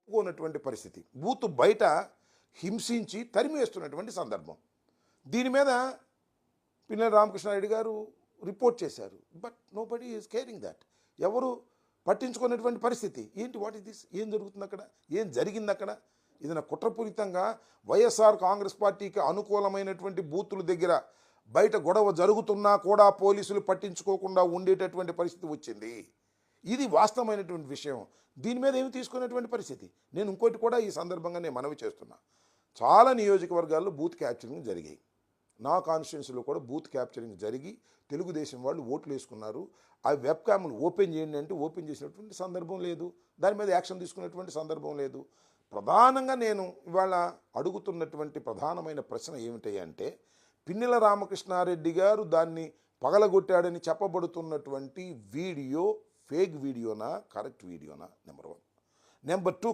ఒప్పుకోనటువంటి పరిస్థితి, బూత్ బయట హింసించి తరిమివేస్తున్నటువంటి సందర్భం. దీని మీద పిన్నెల రామకృష్ణారెడ్డి గారు రిపోర్ట్ చేశారు. But nobody is caring that. ఎవరు పట్టించుకునేటువంటి పరిస్థితి. ఏంటి, వాట్ ఇస్ దిస్? ఏం జరుగుతుంది అక్కడ? ఏం జరిగింది అక్కడ? ఇది కుట్రపూరితంగా వైఎస్ఆర్ కాంగ్రెస్ పార్టీకి అనుకూలమైనటువంటి బూతుల దగ్గర బయట గొడవ జరుగుతున్నా కూడా పోలీసులు పట్టించుకోకుండా ఉండేటటువంటి పరిస్థితి వచ్చింది. ఇది వాస్తవమైనటువంటి విషయం. దీని మీద ఏమి తీసుకునేటువంటి పరిస్థితి. నేను ఇంకోటి కూడా ఈ సందర్భంగా నేను మనవి చేస్తున్నా. చాలా నియోజకవర్గాల్లో బూత్ క్యాప్చరింగ్ జరిగాయి. నా కాన్స్టిట్యున్సీలో కూడా బూత్ క్యాప్చరింగ్ జరిగి తెలుగుదేశం వాళ్ళు ఓట్లు వేసుకున్నారు. ఆ వెబ్ క్యామ్లు ఓపెన్ చేయండి అంటే ఓపెన్ చేసినటువంటి సందర్భం లేదు. దాని మీద యాక్షన్ తీసుకునేటువంటి సందర్భం లేదు. ప్రధానంగా నేను ఇవాళ అడుగుతున్నటువంటి ప్రధానమైన ప్రశ్న ఏమిటంటే, పిన్నెల రామకృష్ణారెడ్డి గారు దాన్ని పగలగొట్టాడని చెప్పబడుతున్నటువంటి video fake వీడియోనా, correct వీడియోనా? Number 1. Number 2,